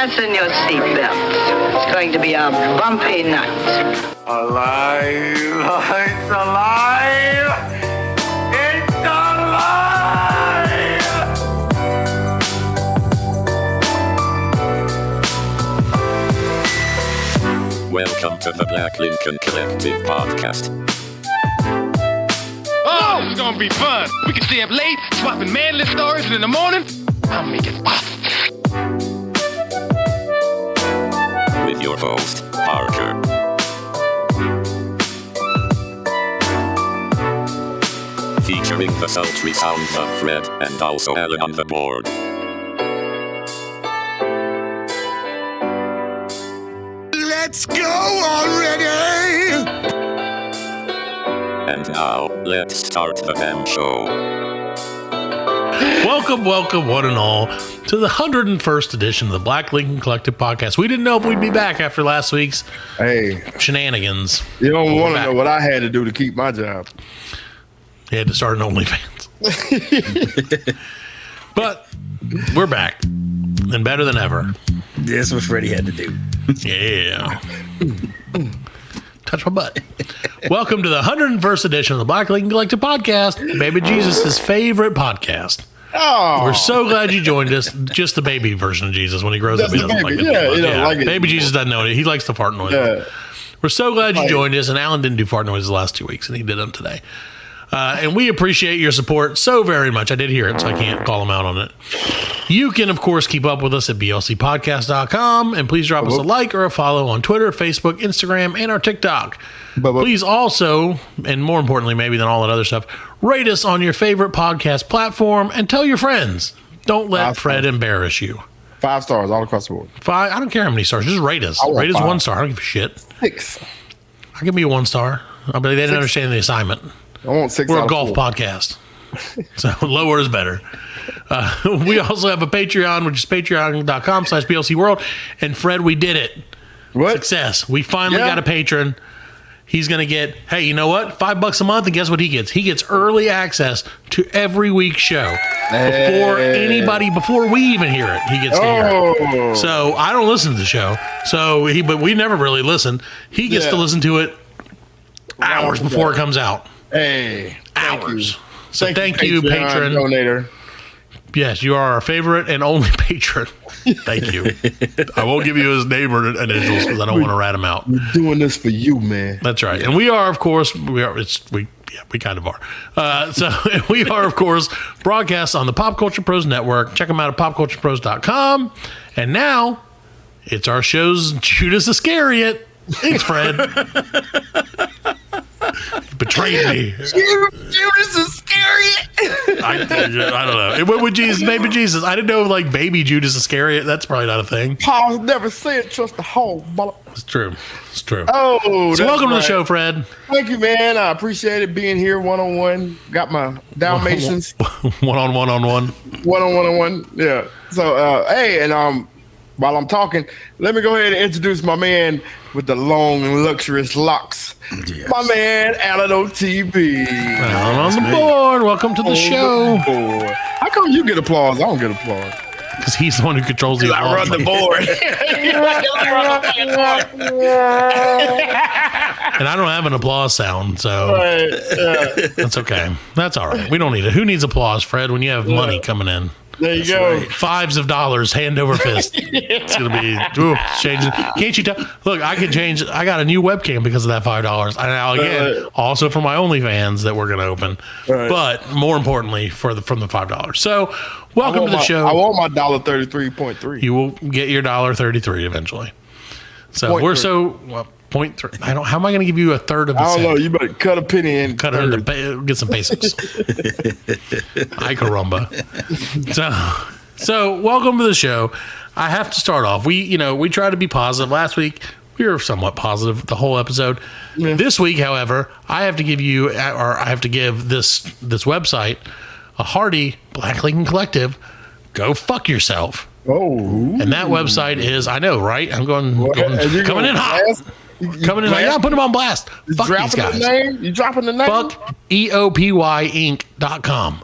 Fasten your seatbelts. It's going to be a bumpy night. Alive! It's alive! It's alive! Welcome to the Black Lincoln Collective Podcast. Oh, this is gonna be fun. We can stay up late, swapping manly stories, and in the morning, I'll make it pop. With your host, Parker. Featuring the sultry sounds of Fred and also Allan on the board. Let's go already! And now, let's start the damn show. Welcome, one and all, to the 101st edition of the Black Lincoln Collective Podcast. We didn't know if we'd be back after last week's shenanigans. You don't want to know what I had to do to keep my job. You had to start an OnlyFans. But we're back, and better than ever. That's what Freddie had to do. Yeah. Touch my butt. Welcome to the 101st edition of the Black Lincoln Collective Podcast, Baby Jesus' favorite podcast. Oh, We're so glad you joined us. Just the baby version of Jesus. When he grows up, he doesn't like it. Like it. Baby Jesus doesn't know it. He likes the fart noise. Yeah. We're so glad you joined us. And Allan didn't do fart noises the last 2 weeks, and he did them today. And we appreciate your support so very much. I did hear it, so I can't call him out on it. You can, of course, keep up with us at blcpodcast.com. And please drop us a like or a follow on Twitter, Facebook, Instagram, and our TikTok. Please also, and more importantly maybe than all that other stuff, rate us on your favorite podcast platform and tell your friends. Don't let Fred embarrass you. 5 stars all across the board. 5? I don't care how many stars. Just rate us. Rate us 1 star. I don't give a shit. 6. I give me a 1 star. I bet they didn't understand the assignment. I want 6. We're a golf podcast. So lower is better. We also have a Patreon, which is patreon.com/BLC World. And Fred, we did it. What? Success. We finally got a patron. He's going to get, hey, you know what? $5 a month. And guess what he gets? He gets early access to every week's show. Before we even hear it, he gets to hear it. So I don't listen to the show. But we never really listen. He gets to listen to it hours before it comes out. Hey. Hours. So thank you, patron. Donator. Yes, you are our favorite and only patron. Thank you. I won't give you his name or initials because I don't want to rat him out. We're doing this for you, man. That's right. And we are, of course, we kind of are. We are, of course, broadcast on the Pop Culture Pros Network. Check them out at popculturepros.com. And now it's our show's Judas Iscariot. It's Fred. Betrayed me. Judas Iscariot. I don't know. What would Jesus? Baby Jesus. I didn't know like baby Judas Iscariot. That's probably not a thing. Paul never said trust the whole. It's true. It's true. Oh, so welcome to the show, Fred. Thank you, man. I appreciate it being here one-on-one. Got my Dalmatians. One-on-one. Yeah. So, hey, and while I'm talking, let me go ahead and introduce my man with the long and luxurious locks. Yes. My man, Allan OTB. Allan on the board. Welcome to the show. How come you get applause? I don't get applause. Because he's the one who controls the applause. I run the board. And I don't have an applause sound, so that's okay. That's all right. We don't need it. Who needs applause, Fred, when you have money coming in? There you go. Right. $5s of dollars, hand over fist. It's going to be changing. Can't you tell? Look, I can change. I got a new webcam because of that $5. And now, again, also for my OnlyFans that we're going to open. But more importantimportantly, from the $5. So, welcome to the show. I want my $33.3. You will get your $33 eventually. So, we're so... Well, 0.3. How am I going to give you a third of the I don't cent? know. You better cut a penny and cut it into get some pesos. Ay caramba. So welcome to the show. I have to start off. We try to be positive. Last week we were somewhat positive the whole episode. Yeah. This week, however, I have to give this website a hearty Black Lincoln Collective. Go fuck yourself. Oh, and that website is, I know, right? I'm coming in hot. Coming in hot. Yeah, put them on blast. Fuck these guys. You dropping the name? Fuck EOPYinc.com.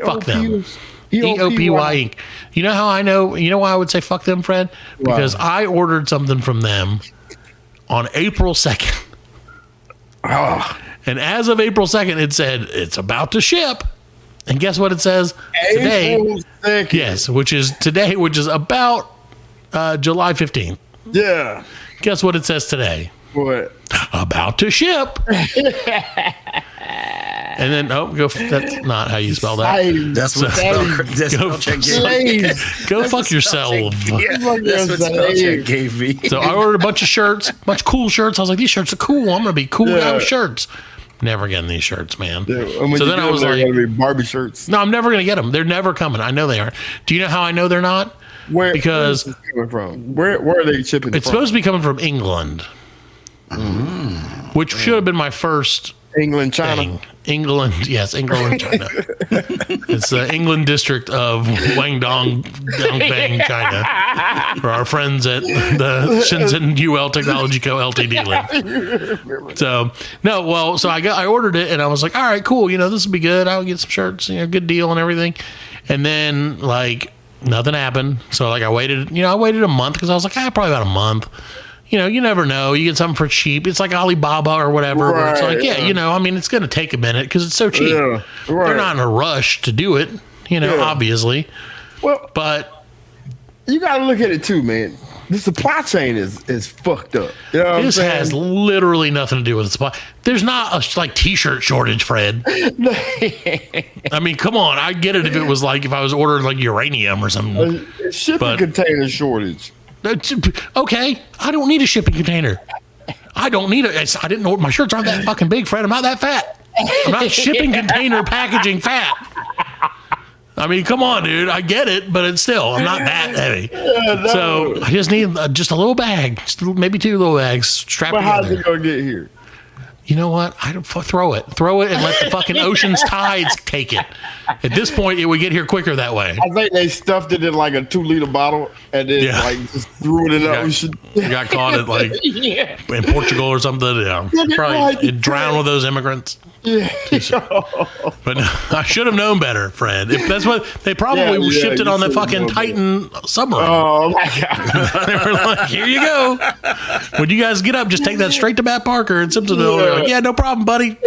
Fuck them. EOPY Inc. You know how I know? You know why I would say fuck them, Fred? Because I ordered something from them on April 2nd. Oh. And as of April 2nd, it said it's about to ship. And guess what it says today? April 2nd. Yes, which is today, which is about July 15th. Yeah. Guess what it says today? What? About to ship. And then, that's not how you spell that. That's what spell check gave me. Go fuck yourself. Yeah, that's what spell check gave me. So I ordered a bunch of shirts, bunch of cool shirts. I was like, these shirts are cool. I'm going to be cool without shirts. Never getting these shirts, man. Yeah, so then I was like, gonna be Barbie shirts. No, I'm never going to get them. They're never coming. I know they aren't. Do you know how I know they're not? Because where is this coming from? Where are they shipping it's from? supposed to be coming from England, which should have been my first England, China. thing. England, yes, England, China. It's the England district of Guangdong, Dongbang, China. For our friends at the Shenzhen UL Technology Co. Ltd. So I ordered it and I was like, all right, cool. This will be good. I'll get some shirts, good deal and everything. And then nothing happened. So I waited a month because I was like, probably about a month. You never know. You get something for cheap. It's like Alibaba or whatever. Where it's like, it's going to take a minute because it's so cheap. Yeah, right. They're not in a rush to do it, obviously. Well, but you got to look at it too, man. The supply chain is fucked up. You know what this I'm saying? has literally nothing to do with the supply. There's not a t-shirt shortage, Fred. I mean, come on. I get it if it was if I was ordering uranium or something. A shipping container shortage. Okay, I don't need a shipping container. I don't need it. I didn't know my shirts aren't that fucking big, Fred. I'm not that fat. I'm not shipping container packaging fat. I mean, come on, dude. I get it, but it's still, I'm not that heavy. So I just need just a little bag, maybe 2 little bags strapped together. How's it gonna get here? You know what? Throw it and let the fucking ocean's tides take it. At this point, it would get here quicker that way. I think they stuffed it in a 2-liter bottle and then just threw it in the ocean. You got caught at in Portugal or something. Yeah, probably drowned with those immigrants. Yeah. But I should have known better, Fred. If that's what they probably shipped it on the fucking Titan submarine. Oh my god! They were like, "Here you go. When you guys get up, just take that straight to Matt Parker in Simpsonville." They're like, "Yeah, no problem, buddy.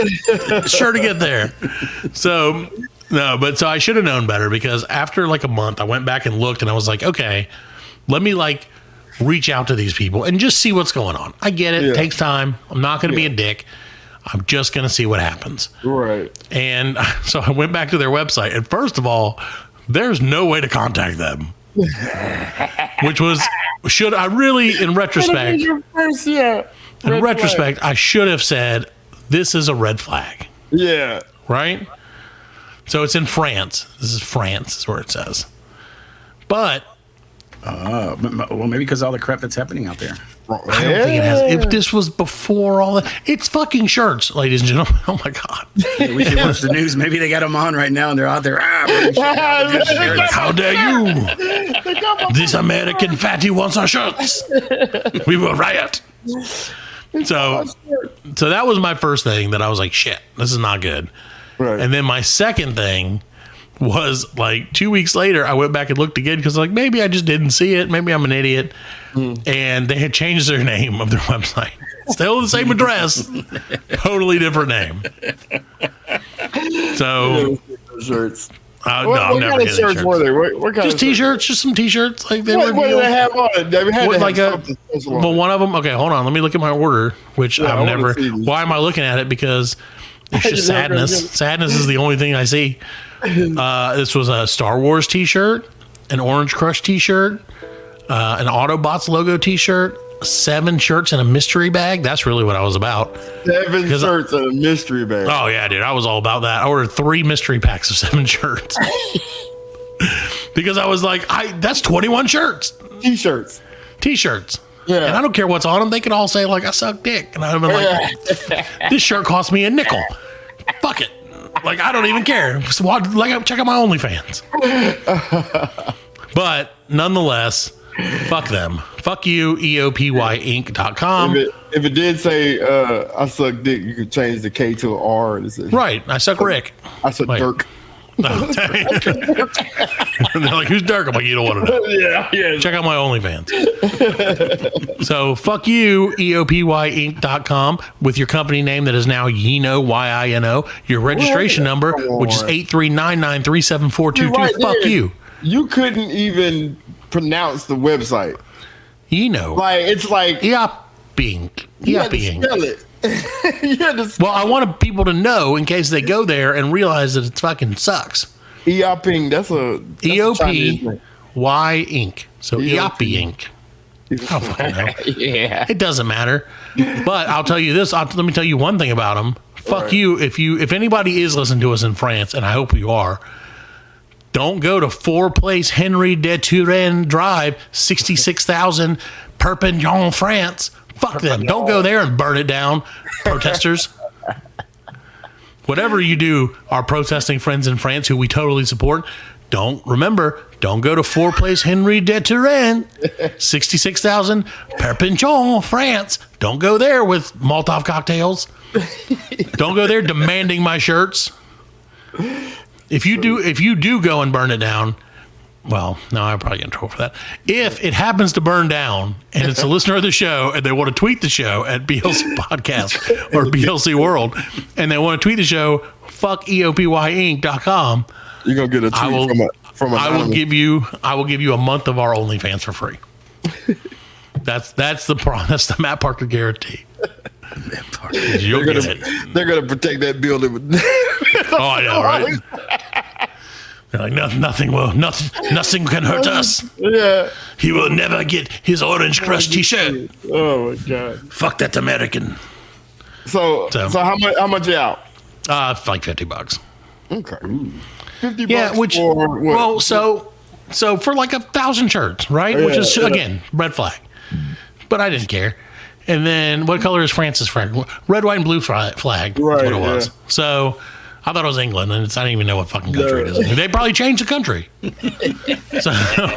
Sure to get there." So I should have known better because after a month, I went back and looked, and I was like, "Okay, let me reach out to these people and just see what's going on." I get it; it takes time. I'm not going to be a dick. I'm just going to see what happens. Right. And so I went back to their website. And first of all, there's no way to contact them. Which was, in retrospect, I should have said, this is a red flag. Yeah. Right? So it's in France. This is France is where it says. But. Well, maybe because all the crap that's happening out there. I don't think it has. If this was before all that, it's fucking shirts, ladies and gentlemen. Oh my god! Yeah, we should watch the news. Maybe they got them on right now, and they're out there. How dare you? This American fatty wants our shirts. We will riot. So that was my first thing that I was like, shit, this is not good. Right. And then my second thing was 2 weeks later, I went back and looked again because maybe I just didn't see it. Maybe I'm an idiot. And they had changed their name of their website. Still the same address, totally different name. So shirts. No, I'm what never kind of getting shirts were they? What kind just of t-shirts, just some t-shirts. What did they have on it? They had to have something special on it. One of them. Okay, hold on. Let me look at my order, which I've never. Why am I looking at it? Because it's just sadness. Sadness is the only thing I see. This was a Star Wars t-shirt, an Orange Crush t-shirt, an Autobots logo t-shirt, 7 shirts and a mystery bag. That's really what I was about. 7 shirts and a mystery bag. Oh yeah, dude, I was all about that. I ordered 3 mystery packs of 7 shirts because I was like, that's 21 shirts, t-shirts. Yeah, and I don't care what's on them. They could all say I suck dick, and I've been like, this shirt cost me a nickel. Fuck it. I don't even care. So check out my OnlyFans. But nonetheless, fuck them. Fuck you, EOPYinc.com. If it did say I suck dick, you could change the K to an R. And right. I suck Rick. I suck Dirk. No. And they're like, who's Dirk? I'm like, you don't want to know. Yeah. Check out my OnlyFans. So fuck you, EOPYinc.com, with your company name that is now Yino, Y-I-N-O, your registration number, which is 83993742. Right fuck there. you. You couldn't even pronounce the website. Yino. Like, it's like, Eopink. you had to Eopink. spell it. You had to spell Well, I wanted people to know in case they go there and realize that it fucking sucks. Eoping, that's a Chinese name. EOPY Inc. So EOP. Inc. I don't fucking know. Yeah. It doesn't matter. But I'll tell you this. Let me tell you one thing about them. Fuck Right. you. If anybody is listening to us in France, and I hope you are, don't go to 4 Place Henry de Turenne Drive, 66,000 Perpignan, France. Fuck them. Don't go there and burn it down, protesters. Whatever you do, our protesting friends in France, who we totally support, don't go to 4 Place Henry de Turenne, 66,000 Perpignan, France. Don't go there with Molotov cocktails. Don't go there demanding my shirts. If you do go and burn it down, well, no, I'll probably get in trouble for that. If it happens to burn down and it's a listener of the show and they want to tweet the show at BLC Podcast or BLC World and they want to tweet the show, fuck EOPYinc.com. You're going to get a tweet from I will give you a month of our OnlyFans for free. That's the Matt Parker guarantee. You'll get it. They're going to protect that building. Oh, I know, right? They're like, nothing can hurt us. Yeah. He will never get his Orange Crush t-shirt. Oh, my God. Fuck that American. So how much you out? Like $50. Okay. $50 Yeah, which for what? well, so for like 1,000 shirts, right? Which is again red flag, but I didn't care. And then what color is France's flag? Red, white, and blue flag. Right, That's what it was. yeah. So I thought it was England, and I don't even know what fucking country it is. They probably changed the country. So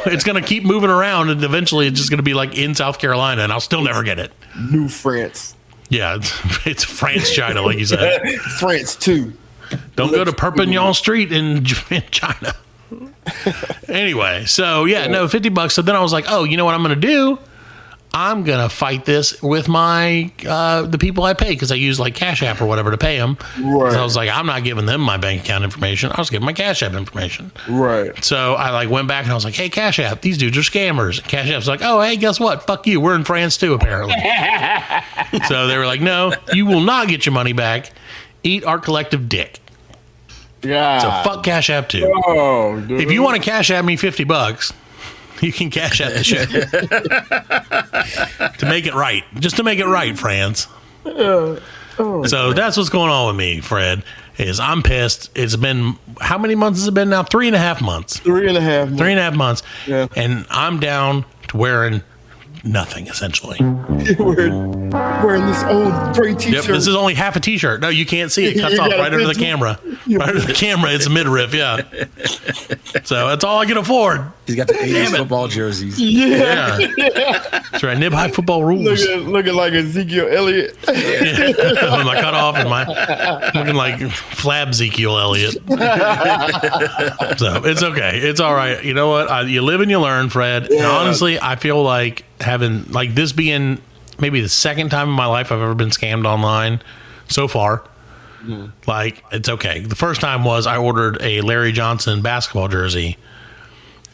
it's going to keep moving around, and eventually it's just going to be like in South Carolina, and I'll still never get it. New France. Yeah, it's France, China, like you said. France, too. Don't go to Perpignan Street in China. Anyway, so yeah, no, $50. So then I was like, oh, you know what I'm going to do? I'm going to fight this with my the people I pay, because I use like Cash App or whatever to pay them. Right. So I was like, I'm not giving them my bank account information. I'll just give them my Cash App information. Right. So I like went back and I was like, hey, Cash App, these dudes are scammers. And Cash App's like, oh, hey, guess what? Fuck you. We're in France too, apparently. So they were like, no, you will not get your money back. Eat our collective dick. Yeah. So fuck Cash App too. Oh, dude. If you want to Cash App me $50, you can Cash App the shit. To make it right. Just to make it right, France. So that's what's going on with me, Fred, is I'm pissed. It's been, how many months has it been now? 3.5 months. 3.5 months. 3.5 months. Yeah. And I'm down to wearing nothing, essentially. Wearing this old gray t-shirt. Yep, this is only half a t-shirt. No, you can't see it. Cuts off right under the camera. Right under the camera, it's a midriff, yeah. So that's all I can afford. He's got the 80s football jerseys. Yeah. That's right. Nib high football rules. Looking like Ezekiel Elliott. Yeah. With my cutoff and my looking like Flab Ezekiel Elliott. So it's okay. It's all right. You know what? You live and you learn, Fred. And honestly, I feel like having like this being maybe the second time in my life I've ever been scammed online so far. Like, it's okay. The first time was I ordered a Larry Johnson basketball jersey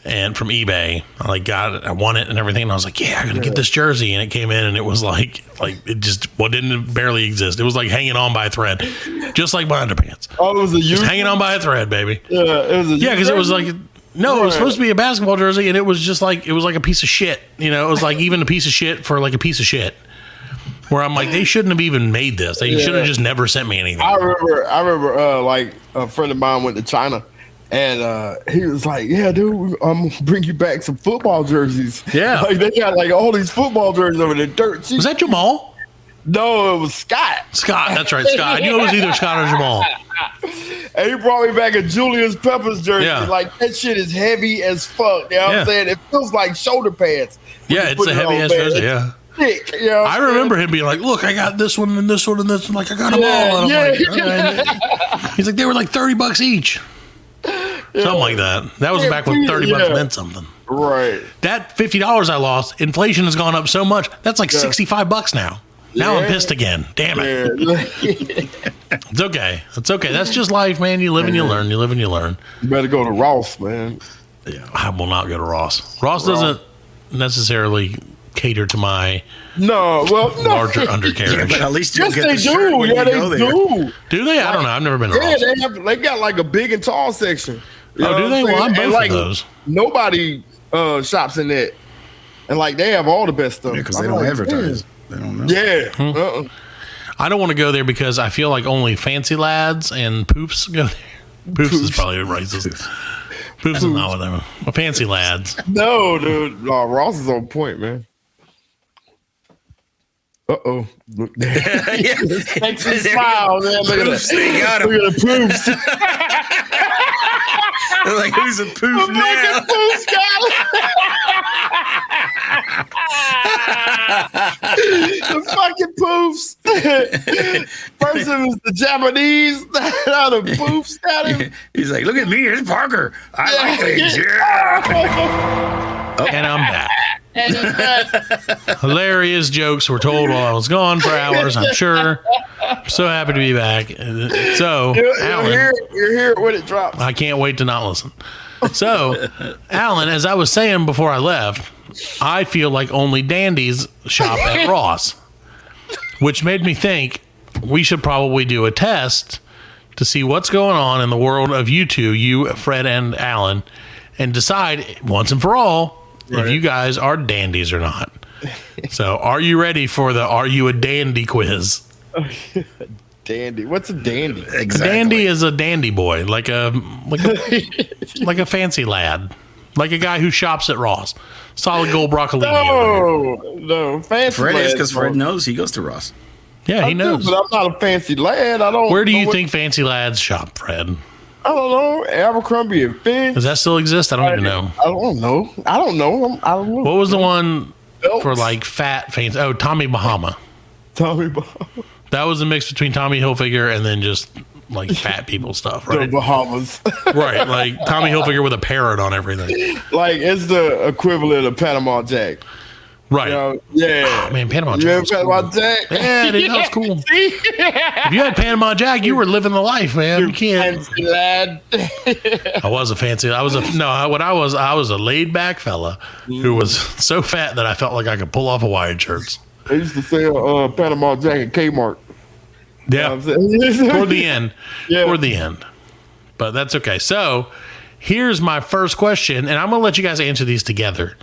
and from eBay. I like got it, I won it and everything, and I was like, yeah, I'm gonna get this jersey, and it came in and it was like it just didn't barely exist. It was like hanging on by a thread, just like my underpants. Oh, it was a just hanging on by a thread, baby. Yeah, it was a because it was like, no, it was supposed to be a basketball jersey, and it was just like, it was like a piece of shit. You know, it was like even a piece of shit for like a piece of shit. Where I'm like, they shouldn't have even made this. They should have just never sent me anything. I remember, like a friend of mine went to China, and he was like, "Yeah, dude, I'm gonna bring you back some football jerseys." Yeah, like they got like all these football jerseys over there. Dirt cheap. Was that Jamal? No, it was Scott. Scott, that's right, Scott. I knew it was either Scott or Jamal. And he brought me back a Julius Peppers jersey. Yeah. Like, that shit is heavy as fuck. You know what I'm saying? It feels like shoulder pads. Yeah, it's a heavy ass jersey. Yeah. Thick, you know I remember him being like, look, I got this one and this one and this one. Like, I got them all. And I'm like, all right. He's like, they were like $30 each. Something like that. That was back when 30 bucks meant something. Right. That $50 I lost, inflation has gone up so much. That's like $65 now. Now I'm pissed again. Damn it. It's okay. It's okay. That's just life, man. You live and you learn. You live and you learn. You better go to Ross, man. Yeah. I will not go to Ross. Ross doesn't necessarily cater to my larger undercarriage. Yeah, but at least you'll get they the shirt do. when Yeah, you they go there. do. Do they? I don't know. I've never been to Ross. They got like a big and tall section. You know do they? what Well, I'm saying? both And, of those. Nobody shops in that. And like they have all the best stuff. Because they I'm don't like, advertise. man. They don't know. Yeah. I don't want to go there because I feel like only fancy lads and poofs go there. Poofs is probably racist. Poofs is not what they were. Well, fancy lads. No, dude. No, Ross is on point, man. Uh-oh. Look there. Thanks for the smile, man. Look at Poofs, that. they got him. Look at the poofs. They're like, who's a poof Look now? at poofs, the fucking poofs. First it was the Japanese. Now the poofs got him. He's like, look at me, it's Parker. I like things. Yeah. And I'm back. Hilarious jokes were told while I was gone for hours, I'm sure. I'm so happy to be back. So, Alan, You're here when it drops. I can't wait to not listen. So, Alan, as I was saying before I left, I feel like only dandies shop at Ross, which made me think we should probably do a test to see what's going on in the world of you two, you, Fred and Alan, and decide once and for all if you guys are dandies or not. So, are you ready for the Are You a Dandy quiz? Dandy. What's a dandy? Exactly. Dandy is a dandy boy, like a fancy lad, like a guy who shops at Ross. Solid gold broccolini. over here. No, fancy. Fred is lad, because Fred knows he goes to Ross. Yeah, he knows. But I'm not a fancy lad. I don't. Where do know you what- think fancy lads shop, Fred? I don't know. Abercrombie and Fitch. Does that still exist? I don't even know. I don't know. I don't know. What was the one Phelps. for like fat fancy? Oh, Tommy Bahama. Tommy Bahama. That was a mix between Tommy Hilfiger and then just like fat people stuff, The right? Bahamas. Right, like Tommy Hilfiger with a parrot on everything. Like it's the equivalent of Panama Jack. Right. You know? Yeah. Oh, man, Panama You Jack. ever was Panama cool. Jack? Yeah, dude, that was cool. If you had Panama Jack, you were living the life, man. You can't. Fancy lad. I was a fancy. I was a laid back fella who was so fat that I felt like I could pull off Hawaiian shirts. They used to sell Panama Jack at Kmart. Yeah, You know what I'm saying? toward the end. Yeah. Toward the end. But that's okay. So here's my first question, and I'm gonna let you guys answer these together.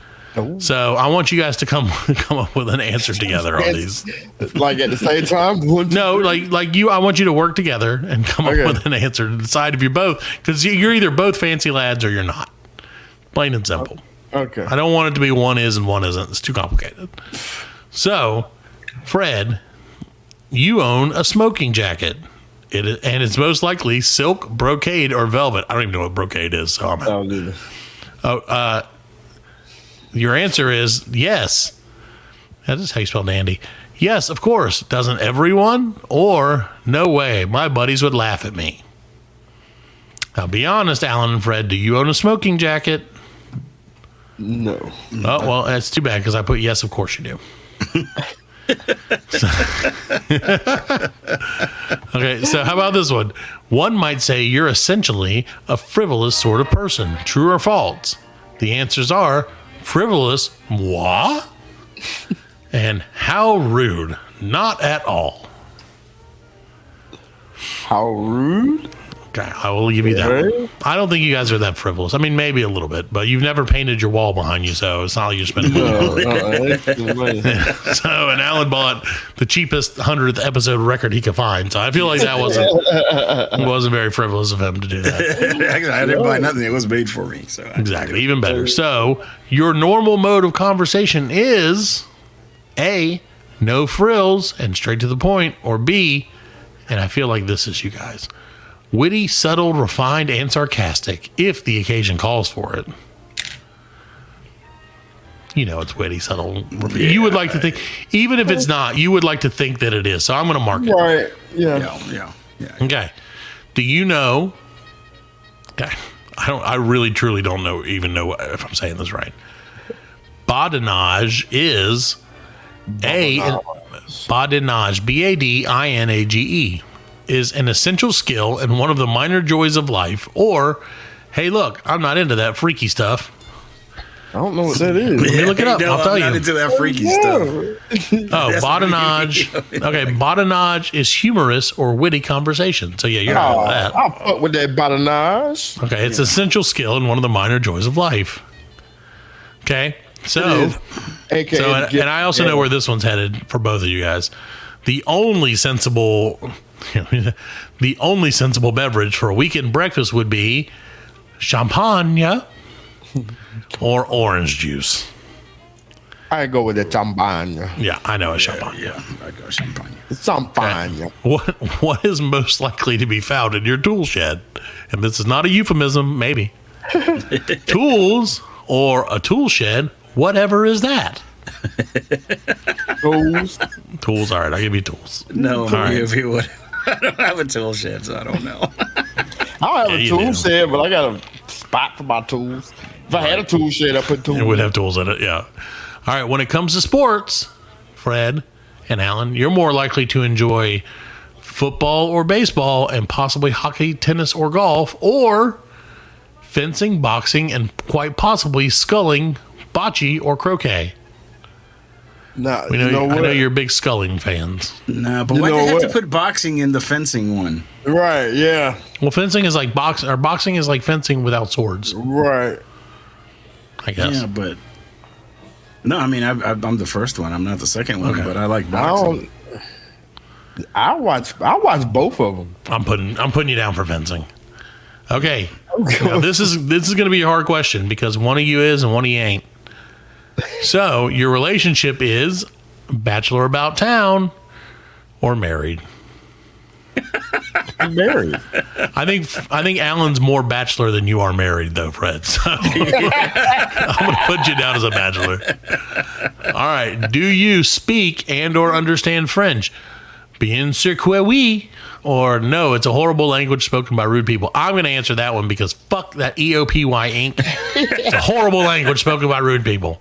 So I want you guys to come up with an answer together on these. Like at the same time? One, two, No, three? like you. I want you to work together and come Okay. up with an answer to decide if you're both, because you're either both fancy lads or you're not. Plain and simple. Okay. I don't want it to be one is and one isn't. It's too complicated. So, Fred, you own a smoking jacket. And it's most likely silk, brocade, or velvet. I don't even know what brocade is, so I'm out. Oh, Your answer is yes. That is how you spell dandy. Yes, of course. Doesn't everyone? Or no way. My buddies would laugh at me. Now, be honest, Alan and Fred. Do you own a smoking jacket? no. Oh, well, that's too bad because I put yes, of course you do. Okay, so how about this one? One might say you're essentially a frivolous sort of person. True or false? The answers are frivolous, moi, and how rude. Not at all. How rude? Okay, I will give you that one. I don't think you guys are that frivolous. I mean, maybe a little bit, but you've never painted your wall behind you, so it's not like you're spending money. So, and Alan bought the cheapest 100th episode record he could find. So I feel like that wasn't very frivolous of him to do that. Actually, I didn't buy nothing. It was made for me. So Exactly, even better. So your normal mode of conversation is A, no frills and straight to the point, or B, and I feel like this is you guys, witty, subtle, refined, and sarcastic, if the occasion calls for it. You know it's witty, subtle. Yeah. You would like to think, even if it's not, you would like to think that it is. So I'm going to mark it. Right. Yeah. yeah. Okay. Do you know? Okay. I really truly don't even know if I'm saying this right. Badinage is badinage, BADINAGE, is an essential skill and one of the minor joys of life. Or, hey, look, I'm not into that freaky stuff. I don't know what that is. Let me look it up. I'll tell I'm you. not into that freaky stuff. Oh, badinage. Okay, badinage is humorous or witty conversation. So yeah, you're not into that. I'll fuck with that badinage. Okay, it's an essential skill and one of the minor joys of life. Okay, so and I also know where this one's headed for both of you guys. The only sensible beverage for a weekend breakfast would be champagne or orange juice. I go with the champagne. Yeah, I know it's champagne. Yeah, I go champagne. Champagne. What is most likely to be found in your tool shed? And this is not a euphemism, maybe. Tools or a tool shed, whatever is that? Tools. Tools, all right, I'll give you tools. No, All right. if you would. I don't have a tool shed, so I don't know. I don't have a you tool do. shed, but I got a spot for my tools. If I had a tool shed, I'd put tools. It would have tools in it, yeah. All right, when it comes to sports, Fred and Allan, you're more likely to enjoy football or baseball and possibly hockey, tennis, or golf, or fencing, boxing, and quite possibly sculling, bocce, or croquet. Nah, I know what? you're big sculling fans. No, but You why know they have to what? put boxing in the fencing one? Right, yeah. Well, fencing is like boxing is like fencing without swords, Right. I guess. Yeah, but no, I mean I'm the first one. I'm not the second one, Okay. but I like I boxing. don't. I watch both of them. I'm putting you down for fencing. Okay. Now, this is going to be a hard question because one of you is and one of you ain't. So your relationship is bachelor about town or married? I'm married. I think Alan's more bachelor than you are married, though, Fred. So I'm going to put you down as a bachelor. All right. Do you speak and or understand French? Bien sûr que oui, or no, it's a horrible language spoken by rude people. I'm going to answer that one because fuck that EOPY Inc. It's a horrible language spoken by rude people.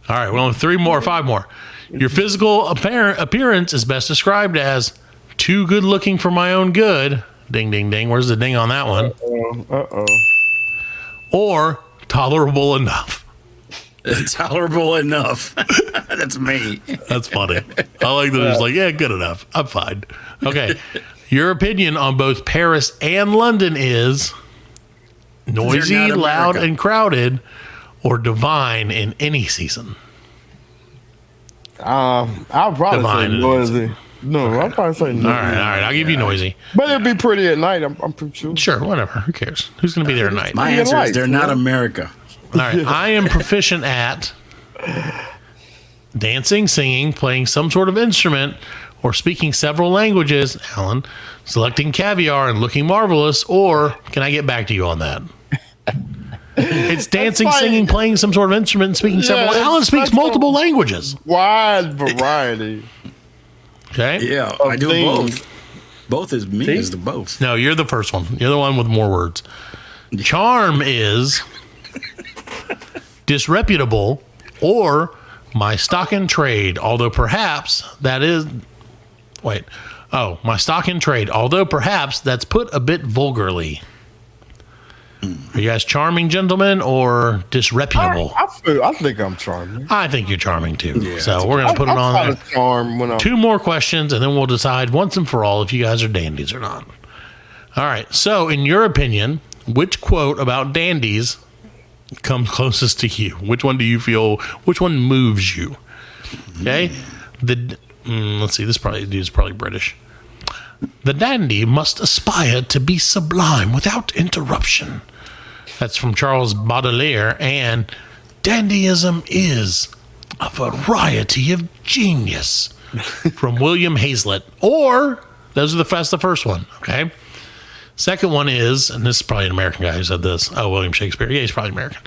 All right, well, 5 more. Your physical appearance is best described as too good looking for my own good. Ding, ding, ding. Where's the ding on that one? Uh-oh. Or tolerable enough. Tolerable enough. That's me. That's funny. I like that it's like, yeah, good enough. I'm fine. Okay. Your opinion on both Paris and London is noisy, They're not loud, America. and crowded, or divine in any season? I'll probably Divine say it noisy. No, I'll probably say noisy. All right. I'll give you noisy. But it'd be pretty at night. I'm pretty sure. Sure, whatever. Who cares? Who's going to be there tonight? My Yeah, answer right, is they're not America. All right. I am proficient at dancing, singing, playing some sort of instrument, or speaking several languages, Alan, selecting caviar and looking marvelous, or can I get back to you on that? It's dancing, fine. singing, playing some sort of instrument, and speaking several. that's- Alan speaks that's multiple languages. Wide variety. Okay. Yeah, I do things. both. Both is me is the both. No, you're the first one. You're the one with more words. Charm is disreputable or my stock in trade, although perhaps that is. Wait. Oh, my stock in trade, although perhaps that's put a bit vulgarly. Are you guys charming gentlemen or disreputable? I think I'm charming. I think you're charming too. So we're going to put it on I'm there. kind of charmed when I'm. 2 more questions, and then we'll decide once and for all if you guys are dandies or not. All right. So, in your opinion, which quote about dandies comes closest to you? Which one do you feel? Which one moves you? Okay. Let's see. This dude's probably British. The dandy must aspire to be sublime without interruption. That's from Charles Baudelaire. And dandyism is a variety of genius from William Hazlitt. Or that's the first one. Okay. Second one is, and this is probably an American guy who said this. Oh, William Shakespeare. Yeah, he's probably American.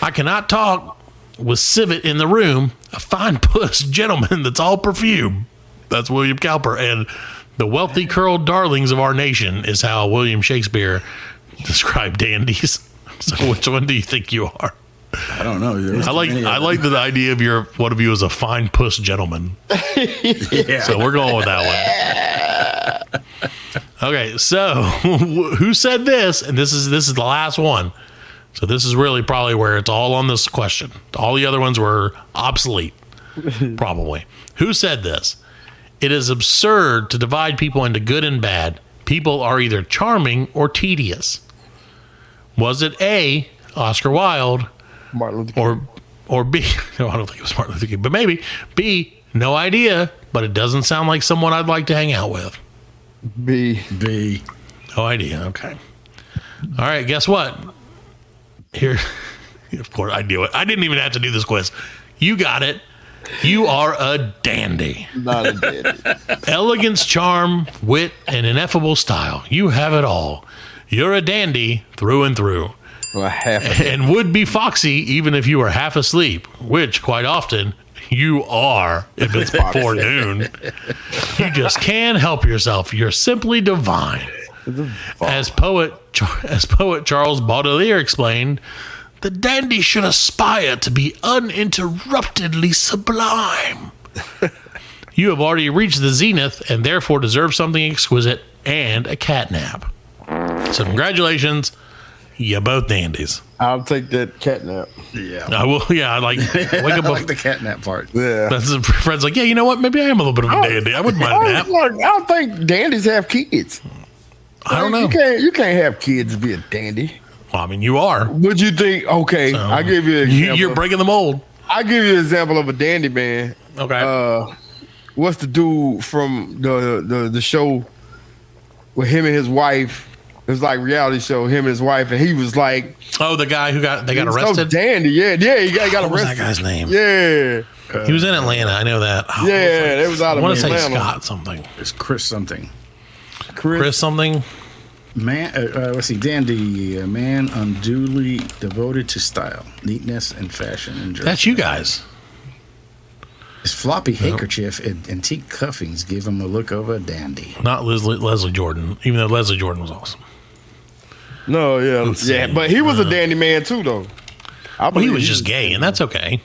I cannot talk with civet in the room, a fine puss gentleman that's all perfume. That's William Cowper. And the wealthy curled darlings of our nation is how William Shakespeare describe dandies. So which one do you think you are? I don't know. I like the idea of one of you is a fine puss gentleman. Yeah. So we're going with that one. Okay, so who said this? And this is the last one. So this is really probably where it's all on this question. All the other ones were obsolete, probably. Who said this? It is absurd to divide people into good and bad. People are either charming or tedious. Was it A, Oscar Wilde, Martin Luther King. or B? No, I don't think it was Martin Luther King, but maybe B. No idea, but it doesn't sound like someone I'd like to hang out with. B. No idea. Okay. All right. Guess what? Here, of course, I knew it. I didn't even have to do this quiz. You got it. You are a dandy. Not a dandy. Elegance, charm, wit, and ineffable style. You have it all. You're a dandy through and through. Well, And would be foxy even if you were half asleep, which quite often you are if it's before noon. You just can't help yourself. You're simply divine. As poet Charles Baudelaire explained, the dandy should aspire to be uninterruptedly sublime. You have already reached the zenith and therefore deserve something exquisite and a catnap. So congratulations, you both dandies. I'll take that catnap. Yeah. I will. Yeah, I like wake I up. like the catnap part. Yeah. That's Fred's like, yeah, you know what? Maybe I am a little bit of a dandy. I wouldn't mind a nap. I don't think dandies have kids. I don't know. You can't have kids to be a dandy. Well, I mean, you are. Would you think? Okay, I'll give you an example. You're breaking the mold. I'll give you an example of a dandy man. Okay. What's the dude from the show with him and his wife? It was like reality show, him and his wife, and he was like, oh, the guy who got arrested. So dandy, yeah, he got arrested. What was that guy's name? Yeah, he was in Atlanta. I know that. Oh, yeah, it was out of I want to say Atlanta. Scott something. It's Chris something. Chris something. Man, let's see. Dandy, a man unduly devoted to style, neatness, and fashion. And dress. That's you guys. His floppy handkerchief and antique cuffings give him a look of a dandy. Not Leslie Jordan, even though Leslie Jordan was awesome. No, yeah, but he was a dandy man too, though. Well, he was just gay, and that's okay.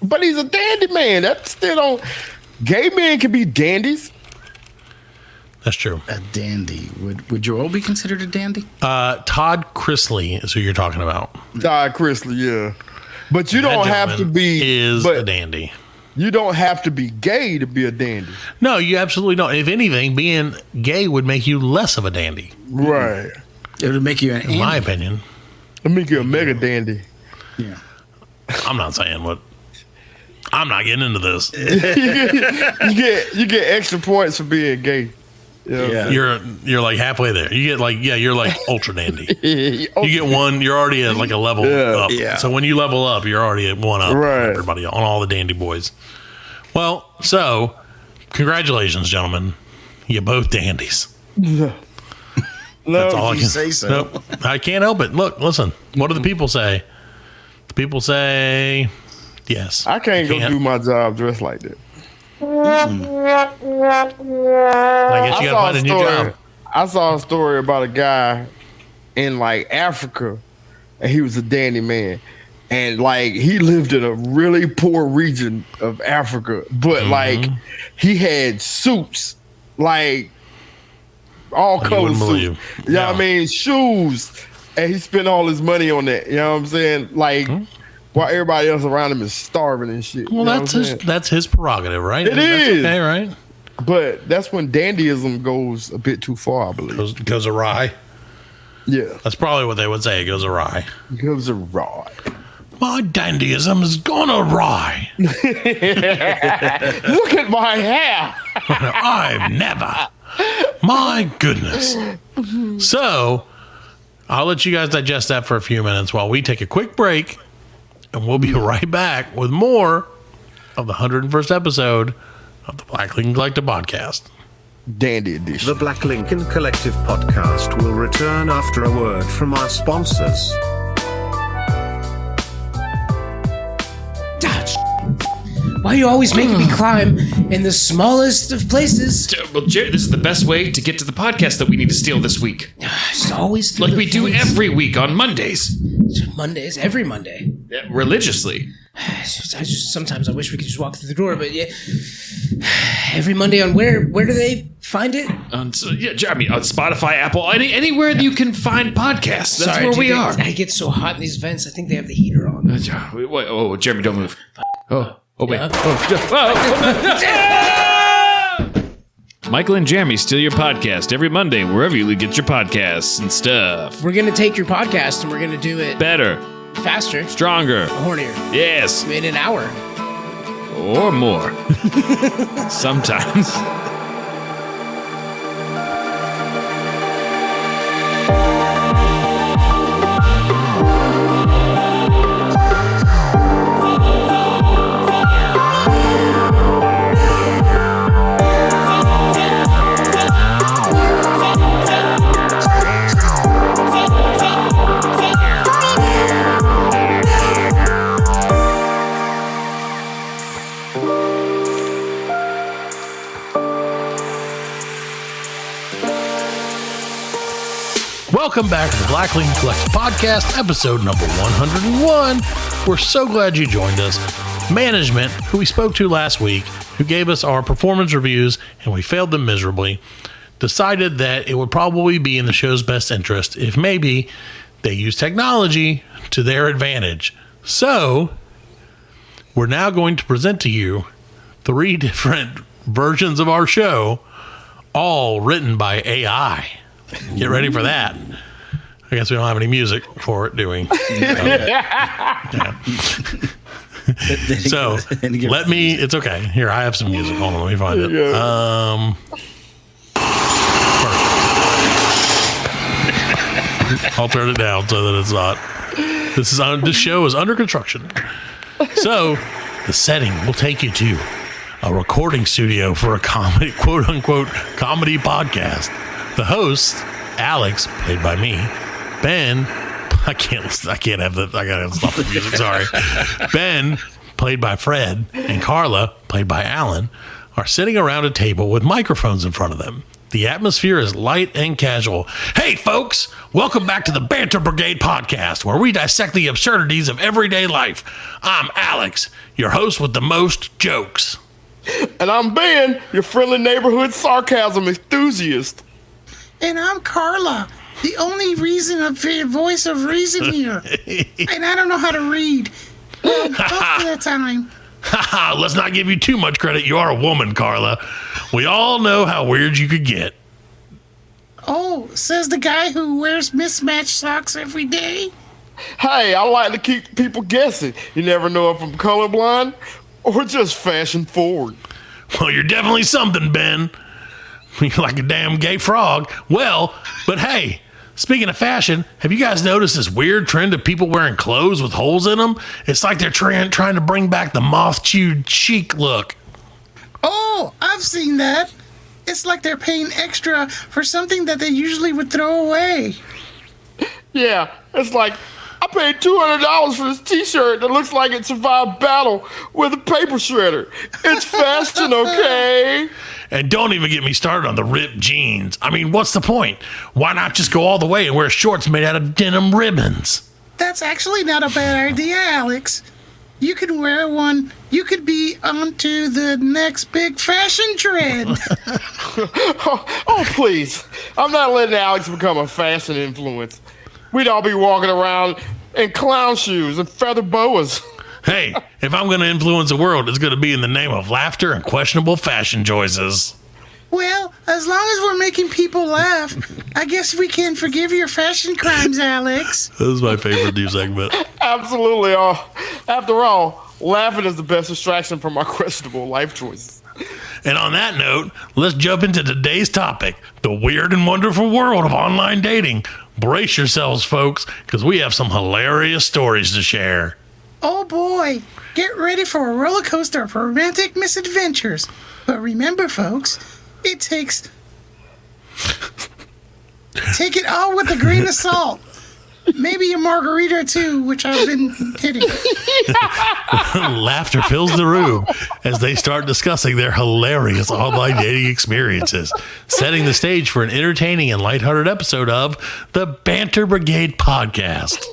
But he's a dandy man. That still don't. Gay men can be dandies. That's true. A dandy. Would Joel be considered a dandy? Todd Chrisley is who you're talking about. Todd Chrisley, yeah. But you don't have to be a dandy. You don't have to be gay to be a dandy. No, you absolutely don't. If anything, being gay would make you less of a dandy. Right. It would make you an in my opinion. It'd make you a mega dandy. Yeah. I'm not saying what. I'm not getting into this. you get extra points for being gay. Yeah. You're like halfway there. You get like you're like ultra dandy. You get one. You're already at like a level up. Yeah. So when you level up, you're already at one up. Right. On everybody on all the dandy boys. Well, so congratulations, gentlemen. You both dandies. That's all I can say. So. Nope, I can't help it. Look, listen. What do the people say? The people say yes. I can't go do my job dressed like that. I guess you gotta find a new job. I saw a story about a guy in like Africa, and he was a dandy man, and like he lived in a really poor region of Africa, but like he had suits, like all color suits. You know what I mean? Shoes, and he spent all his money on that. You know what I'm saying? Like. While everybody else around him is starving and shit. Well, that's his prerogative, right? It is. Okay, right? But that's when dandyism goes a bit too far, I believe. Goes awry. Yeah. That's probably what they would say. It goes awry. It goes awry. My dandyism has gone awry. Look at my hair. I've never. My goodness. So, I'll let you guys digest that for a few minutes while we take a quick break. And we'll be right back with more of the 101st episode of the Black Lincoln Collective Podcast. Dandy edition. The Black Lincoln Collective Podcast will return after a word from our sponsors. Why are you always making me climb in the smallest of places? Well, Jerry, this is the best way to get to the podcast that we need to steal this week. It's always like we do every week on Mondays. Mondays, every Monday. Yeah, religiously. Sometimes I wish we could just walk through the door, but yeah. Every Monday on where do they find it? On Spotify, Apple, anywhere that you can find podcasts. That's where we are. I get so hot in these vents. I think they have the heater on. Oh, Jeremy, don't move. Wait. Michael and Jeremy steal your podcast every Monday, wherever you get your podcasts and stuff. We're gonna take your podcast and we're gonna do it better, faster, stronger, hornier. Yes, in an hour or more. Sometimes. Welcome back to the Black Link Collective Podcast, episode number 101. We're so glad you joined us. Management, who we spoke to last week, who gave us our performance reviews, and we failed them miserably, decided that it would probably be in the show's best interest if maybe they use technology to their advantage. So, we're now going to present to you 3 different versions of our show, all written by AI. Get ready for that. I guess we don't have any music for it, do we? So, it's okay. Here, I have some music. Hold on, let me find it. Perfect. I'll turn it down so that it's not. This show is under construction. So, the setting will take you to a recording studio for a comedy, quote unquote, comedy podcast. The host, Alex, played by me, Ben, I gotta stop the music, sorry. Ben, played by Fred, and Carla, played by Allan, are sitting around a table with microphones in front of them. The atmosphere is light and casual. Hey, folks, welcome back to the Banter Brigade podcast, where we dissect the absurdities of everyday life. I'm Alex, your host with the most jokes. And I'm Ben, your friendly neighborhood sarcasm enthusiast. And I'm Carla, the only voice of reason here. And I don't know how to read. Well, most of the time. Let's not give you too much credit. You are a woman, Carla. We all know how weird you could get. Oh, says the guy who wears mismatched socks every day. Hey, I like to keep people guessing. You never know if I'm colorblind or just fashion forward. Well, you're definitely something, Ben. You're like a damn gay frog. Well, but hey, speaking of fashion, have you guys noticed this weird trend of people wearing clothes with holes in them? It's like they're trying to bring back the moth-chewed chic look. Oh, I've seen that. It's like they're paying extra for something that they usually would throw away. Yeah, it's like, I paid $200 for this t-shirt that looks like it survived battle with a paper shredder. It's fashion, okay? And don't even get me started on the ripped jeans. I mean, what's the point? Why not just go all the way and wear shorts made out of denim ribbons? That's actually not a bad idea, Alex. You can wear one. You could be onto the next big fashion trend. oh, please. I'm not letting Alex become a fashion influence. We'd all be walking around in clown shoes and feather boas. Hey, if I'm going to influence the world, it's going to be in the name of laughter and questionable fashion choices. Well, as long as we're making people laugh, I guess we can forgive your fashion crimes, Alex. This is my favorite new segment. Absolutely. After all, laughing is the best distraction from our questionable life choices. And on that note, let's jump into today's topic, the weird and wonderful world of online dating. Brace yourselves, folks, because we have some hilarious stories to share. Oh boy, get ready for a roller coaster of romantic misadventures. But remember, folks, take it all with a grain of salt. Maybe a margarita too, which I've been hitting. Laughter fills the room as they start discussing their hilarious online dating experiences, setting the stage for an entertaining and lighthearted episode of the Banter Brigade podcast.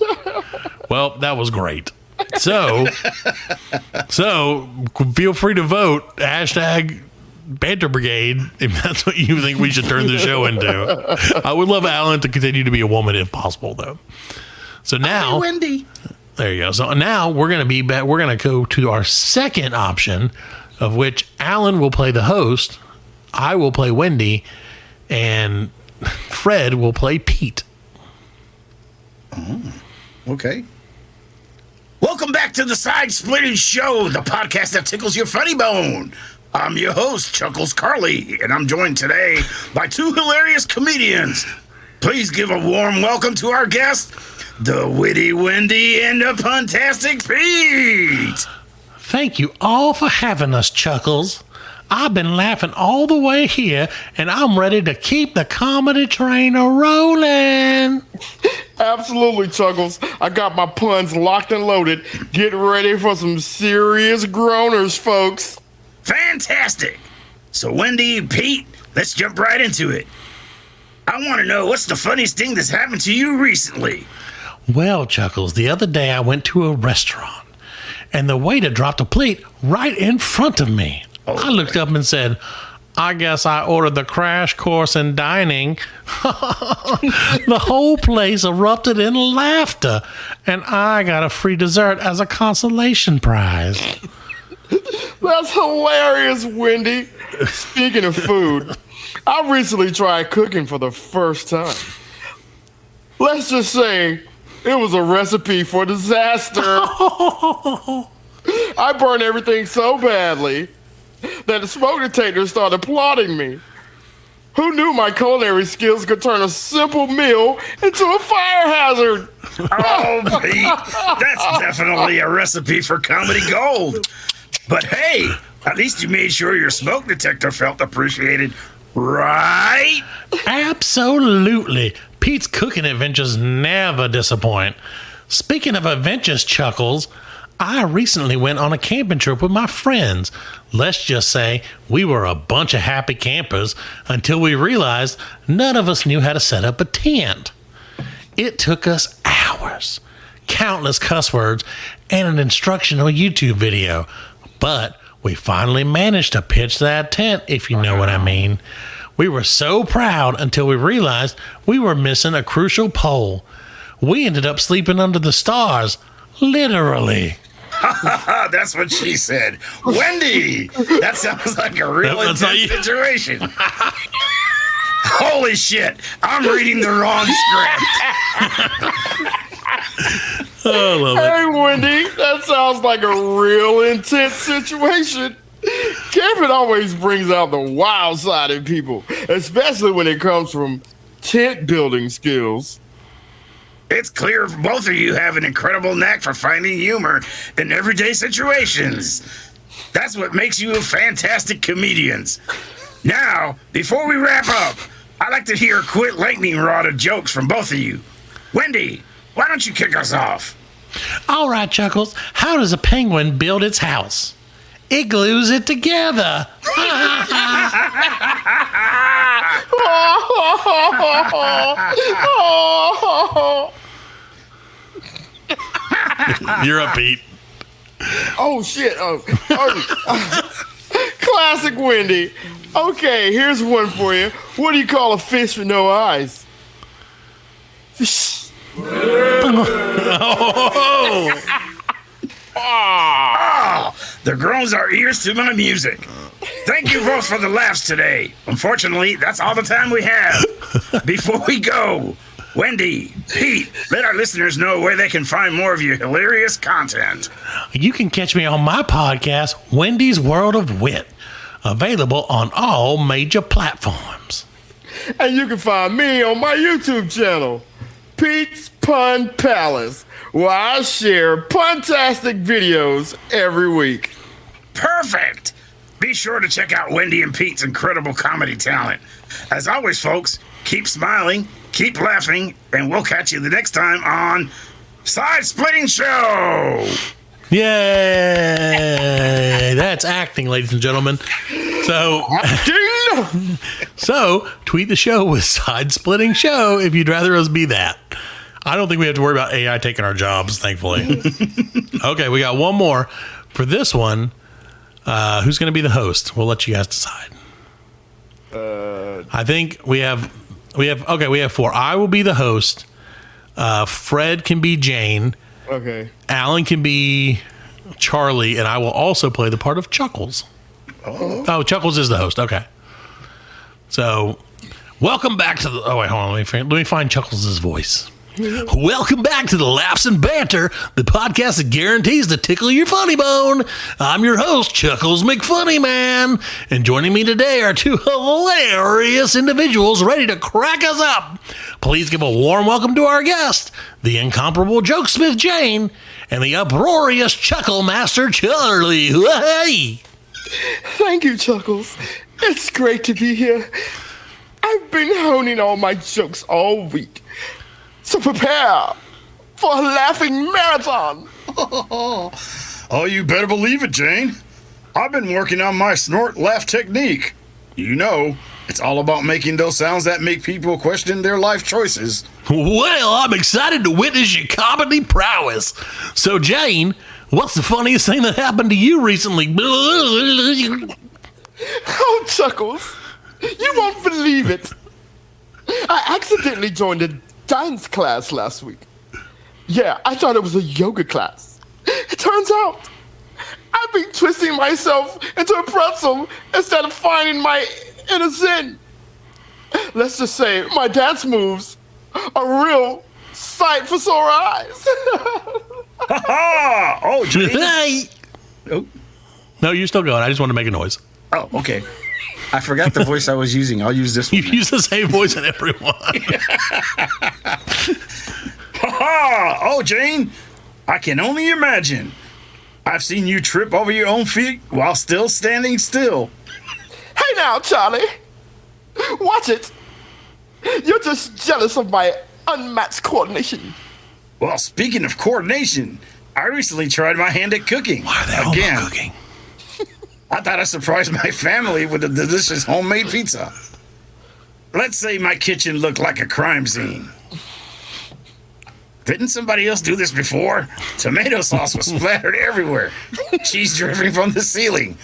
Well, that was great. So feel free to vote hashtag Banter Brigade if that's what you think we should turn the show into. I would love Alan to continue to be a woman if possible, though. So now, Wendy. There you go. So now we're going to be back. We're going to go to our second option, of which Alan will play the host, I will play Wendy, and Fred will play Pete. Oh, okay. Welcome back to the Side Splitting Show, the podcast that tickles your funny bone. I'm your host, Chuckles Carly, and I'm joined today by two hilarious comedians. Please give a warm welcome to our guest, the Witty Wendy and the Puntastic Pete. Thank you all for having us, Chuckles. I've been laughing all the way here, and I'm ready to keep the comedy train a-rolling. Absolutely, Chuckles. I got my puns locked and loaded. Get ready for some serious groaners, folks. Fantastic. So, Wendy, Pete, let's jump right into it. I want to know, what's the funniest thing that's happened to you recently? Well, Chuckles, the other day I went to a restaurant, and the waiter dropped a plate right in front of me. I looked up and said, I guess I ordered the crash course in dining. The whole place erupted in laughter, and I got a free dessert as a consolation prize. That's hilarious, Wendy. Speaking of food, I recently tried cooking for the first time. Let's just say it was a recipe for disaster. I burned everything so badly that the smoke detector started applauding me. Who knew my culinary skills could turn a simple meal into a fire hazard? Oh, Pete, that's definitely a recipe for comedy gold. But hey, at least you made sure your smoke detector felt appreciated, right? Absolutely. Pete's cooking adventures never disappoint. Speaking of adventures, Chuckles, I recently went on a camping trip with my friends. Let's just say we were a bunch of happy campers until we realized none of us knew how to set up a tent. It took us hours, countless cuss words, and an instructional YouTube video. But we finally managed to pitch that tent, if you know what I mean. We were so proud until we realized we were missing a crucial pole. We ended up sleeping under the stars, literally. That's what she said. Wendy, that sounds like a real intense situation. Holy shit, I'm reading the wrong script. Hey, Wendy, that sounds like a real intense situation. Camping always brings out the wild side in people, especially when it comes from tent building skills. It's clear both of you have an incredible knack for finding humor in everyday situations. That's what makes you fantastic comedians. Now, before we wrap up, I'd like to hear a quick lightning rod of jokes from both of you. Wendy, why don't you kick us off? All right, Chuckles. How does a penguin build its house? It glues it together. You're up, Pete. Oh, shit. Classic Wendy. Okay, here's one for you. What do you call a fish with no eyes? The girls are ears to my music. Thank you both for the laughs today. Unfortunately, that's all the time we have. Before we go, Wendy, Pete, let our listeners know where they can find more of your hilarious content. You can catch me on my podcast, Wendy's World of Wit, available on all major platforms. And you can find me on my YouTube channel, Pete's Pun Palace, where I share puntastic videos every week. Perfect! be sure to check out Wendy and Pete's incredible comedy talent. As always, folks, keep smiling, keep laughing, and we'll catch you the next time on Side Splitting Show. Yay! That's acting, ladies and gentlemen. So tweet the show with Side Splitting Show if you'd rather us be that. I don't think we have to worry about AI taking our jobs, thankfully. Okay, we got one more. For this one, who's going to be the host? We'll let you guys decide. I think we have 4. I will be the host. Fred can be Jane. Okay. Alan can be Charlie, and I will also play the part of Chuckles. Oh, Chuckles is the host. Okay. So, welcome back to the... Oh, wait, hold on. Let me find Chuckles' voice. Welcome back to the Laughs and Banter, the podcast that guarantees to tickle your funny bone. I'm your host, Chuckles McFunnyman, and joining me today are 2 hilarious individuals ready to crack us up. Please give a warm welcome to our guest, the incomparable Jokesmith Jane, and the uproarious Chuckle Master Charlie. Hey! Thank you, Chuckles. It's great to be here. I've been honing all my jokes all week. So prepare for a laughing marathon. Oh, you better believe it, Jane. I've been working on my snort laugh technique. You know, it's all about making those sounds that make people question their life choices. Well, I'm excited to witness your comedy prowess. So, Jane, what's the funniest thing that happened to you recently? Oh, Chuckles, you won't believe it. I accidentally joined a dance class last week. Yeah, I thought it was a yoga class. It turns out I've been twisting myself into a pretzel instead of finding my inner zen. Let's just say my dance moves are a real sight for sore eyes. Oh, Jane. Hey! Oh. No, you're still going. I just want to make a noise. Oh, okay. I forgot the voice I was using. I'll use this one. You use the same voice in everyone. Oh, Jane, I can only imagine. I've seen you trip over your own feet while still standing still. Hey now, Charlie. Watch it. You're just jealous of my unmatched coordination. Well, speaking of coordination, I recently tried my hand at cooking. Why are they all again. about cooking? I thought I'd surprise my family with a delicious homemade pizza. Let's say my kitchen looked like a crime scene. Didn't somebody else do this before? Tomato sauce was splattered everywhere. Cheese dripping from the ceiling.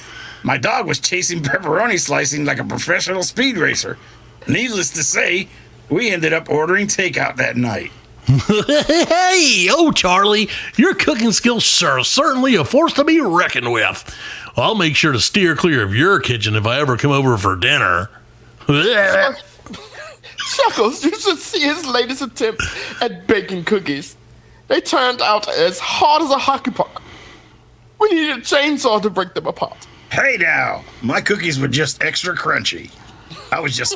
My dog was chasing pepperoni slicing like a professional speed racer. Needless to say, we ended up ordering takeout that night. Hey, oh, Charlie, your cooking skills are certainly a force to be reckoned with. I'll make sure to steer clear of your kitchen if I ever come over for dinner. Chuckles, you should see his latest attempt at baking cookies. They turned out as hard as a hockey puck. We needed a chainsaw to break them apart. Hey now, my cookies were just extra crunchy. I was just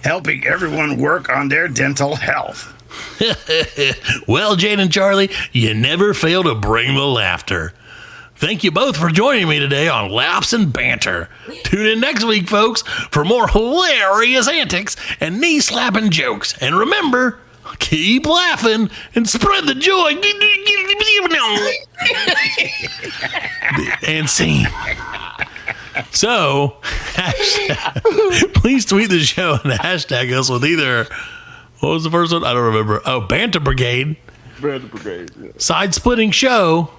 helping everyone work on their dental health. Well, Jane and Charlie, you never fail to bring the laughter. Thank you both for joining me today on Laughs and Banter. Tune in next week, folks, for more hilarious antics and knee-slapping jokes. And remember, keep laughing and spread the joy. And scene. So, please tweet the show and hashtag us with either, what was the first one? I don't remember. Oh, Banter Brigade. Banter Brigade. Yeah. Side Splitting Show.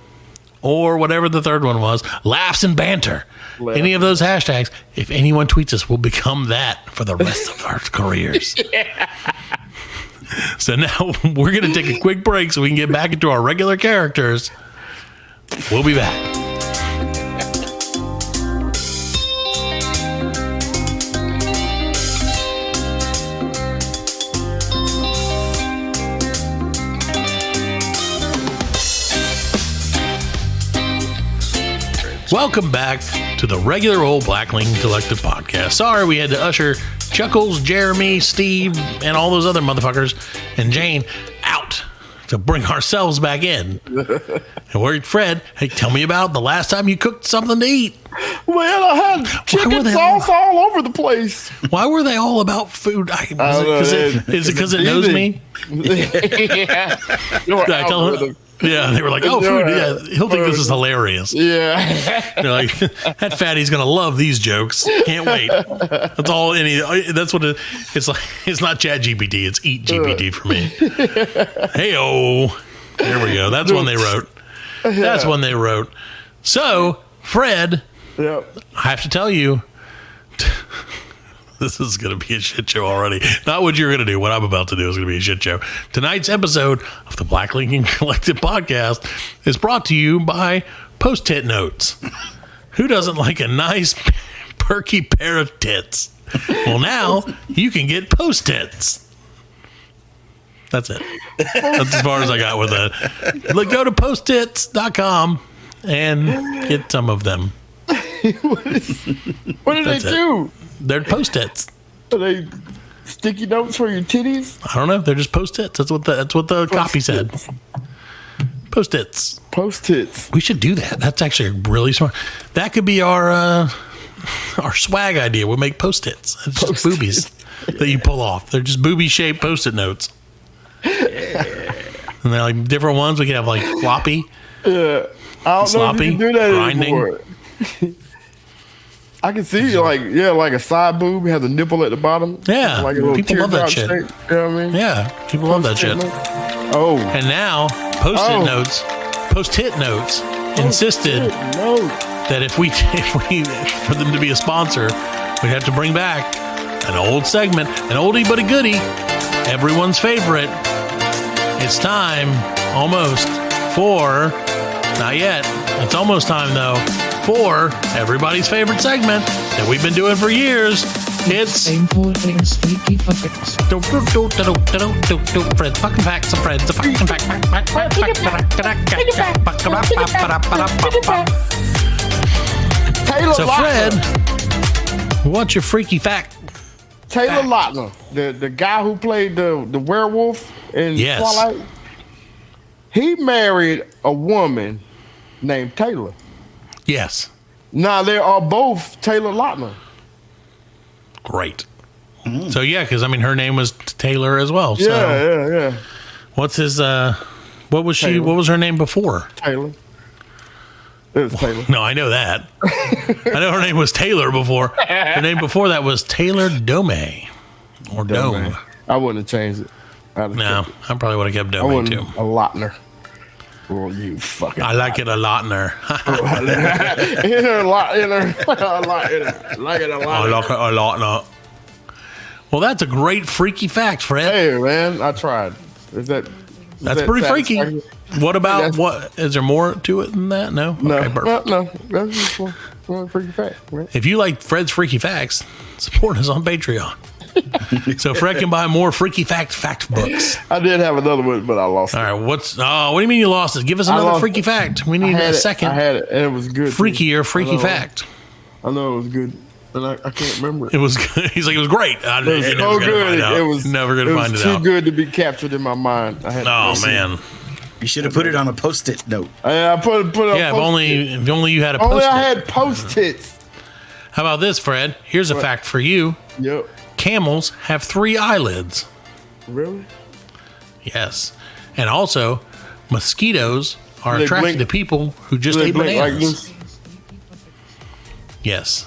Or whatever the third one was, Laughs and Banter. Any of those hashtags, if anyone tweets us, we'll become that for the rest of our careers. Yeah. So now we're going to take a quick break so we can get back into our regular characters. We'll be back. Welcome back to the regular old Blackling Collective podcast. Sorry we had to usher Chuckles, Jeremy, Steve, and all those other motherfuckers and Jane out to bring ourselves back in. And we're Fred. Hey, tell me about the last time you cooked something to eat. Man, I had chicken sauce all over the place. Why were they all about food? Is it because it knows me? Yeah. Yeah, they were like, "Oh, food! Yeah, he'll think this is hilarious." Yeah, they're like, "That fatty's gonna love these jokes. Can't wait." That's all. That's what it's like. It's not Chat GPT. It's Eat GPT for me. Hey-o. There we go. That's when they wrote. That's when they wrote. So, Fred, I have to tell you, this is going to be a shit show already. Not what you're going to do. What I'm about to do is going to be a shit show. Tonight's episode of the Black Lincoln Collective Podcast is brought to you by Post-it Notes. Who doesn't like a nice, perky pair of tits? Well, now you can get Post-its. That's it. That's as far as I got with it. Go to postits.com and get some of them. What do they do? They're Post-its. Are they sticky notes for your titties? I don't know. They're just Post-its. That's what the copy said. Post-its. Post-its. We should do that. That's actually really smart. That could be our swag idea. We'll make Post-its. It's just boobies that you pull off. They're just booby-shaped Post-it notes. Yeah. And they're like different ones. We could have like floppy. Yeah. I don't sloppy, know if you can do that grinding. anymore. I can see like a side boob has a nipple at the bottom. Yeah, like a little people love that shit. Shape, you know what I mean? Yeah, people love that shit. Oh, and now Post-it notes insisted that if we for them to be a sponsor, we'd have to bring back an old segment, an oldie but a goodie, everyone's favorite. It's time almost for, not yet. It's almost time though. For everybody's favorite segment that we've been doing for years. It's Fred's fucking facts. Fred's fucking facts. So Fred, what's your freaky fact? Taylor Lautner, the guy who played the werewolf in Twilight, he married a woman named Taylor. Yes. Now they are both Taylor Lautner. Great. So yeah, because I mean her name was Taylor as well. So. Yeah. What's his? What was Taylor. she? What was her name before? Taylor. It was Taylor. No, I know that. I know her name was Taylor before. Her name before that was Taylor Dome or Dome. I wouldn't have changed it. No, I probably would have kept Dome too. A Lautner. Well, you fucking. I like it a Lautner. I like it a lot. Well, that's a great freaky fact, Fred. Hey, man, I tried. That's pretty freaky. What about what? Is there more to it than that? No. No. Okay, perfect. No. That's just one freaky fact. Man. If you like Fred's freaky facts, support us on Patreon. So Fred can buy more freaky fact books. I did have another one, but I lost it. All right, what do you mean you lost it? Give us another freaky fact. We need a second. I had it, and it was good. Freaky fact. I know it was good, and I can't remember it. It was good. He's like, it was great. It was so good. It was never going to find it out. It was too good to be captured in my mind. Oh, man. You should have put it on a Post-it note. I put it on if only you had a Post-it. Only I had Post-its. How about this, Fred? Here's a fact for you. Yep. Camels have 3 eyelids. Really? Yes. And also, mosquitoes are attracted to people who just ate bananas. Yes.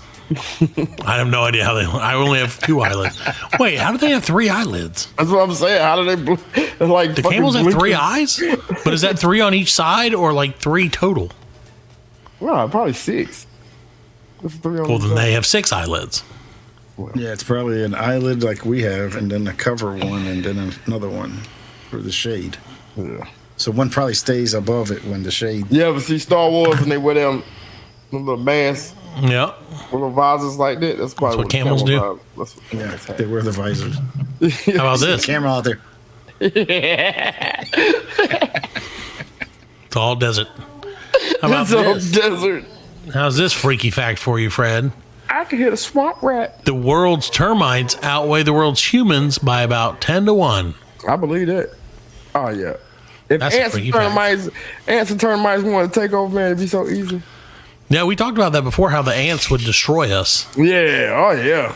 I have no idea how they. I only have 2 eyelids. Wait, how do they have 3 eyelids? That's what I'm saying. How do they like? The camels have 3 eyes, but is that 3 on each side or like 3 total? No, probably 6. Well, then they have 6 eyelids. Yeah, it's probably an eyelid like we have, and then a cover one, and then another one for the shade. Yeah. So one probably stays above it when the shade. Yeah, but see Star Wars and they wear them little masks. Yeah. Little visors like that. That's probably what camels do. Yeah, they wear the visors. How about this? Camera out there. It's all desert. How about It's all desert. How's this freaky fact for you, Fred? I could hit a swamp rat. The world's termites outweigh the world's humans by about 10 to 1. I believe that. Oh, yeah. If That's ants freaky and termites want to take over, man, it'd be so easy. Yeah, we talked about that before, how the ants would destroy us. Yeah, oh yeah.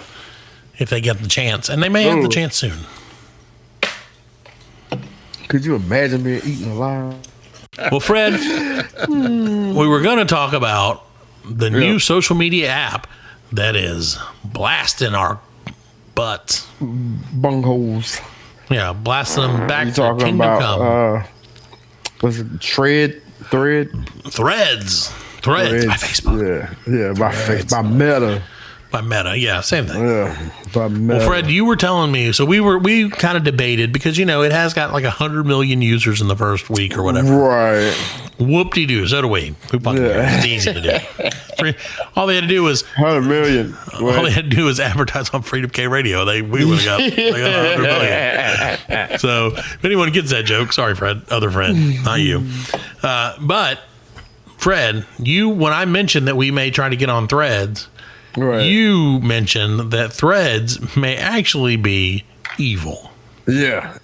If they get the chance. And they may have the chance soon. Could you imagine being eaten alive? Well, Fred, we were going to talk about the new social media app that is blasting our butts. Bungholes. Yeah, blasting them back You to talking Kingdom about, Come. Was it Threads by Facebook. By Meta. By Meta, yeah, same thing. Yeah, by Meta. Well, Fred, you were telling me, so we kind of debated because, it has got like 100 million users in the first week or whatever. Right. Whoop-de-doo, so do we. Who fucking cares? It's easy to do. All they had to do was 100 million. All they had to do was advertise on Freedom K Radio. We would have got 100 million. So if anyone gets that joke, sorry, Fred, other friend, not you. But Fred, when I mentioned that we may try to get on Threads, you mentioned that Threads may actually be evil. Yeah.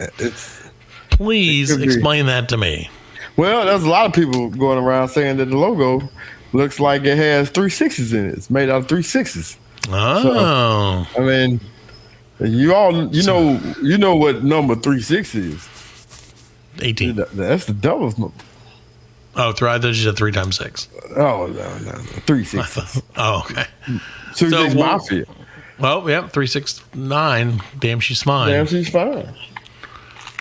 Please explain that to me. Well, there's a lot of people going around saying that the logo looks like it has 3 6s in it. It's made out of 3 6s. Oh. So, I mean, you know what number 3 6 is. 18. That's the devil's number. Oh, I thought you said 3 times 6. Oh, no. 3 6. Oh, okay. 2 6 Mafia. Well, yeah, 3 6 9. Damn, she's fine. Damn, she's fine.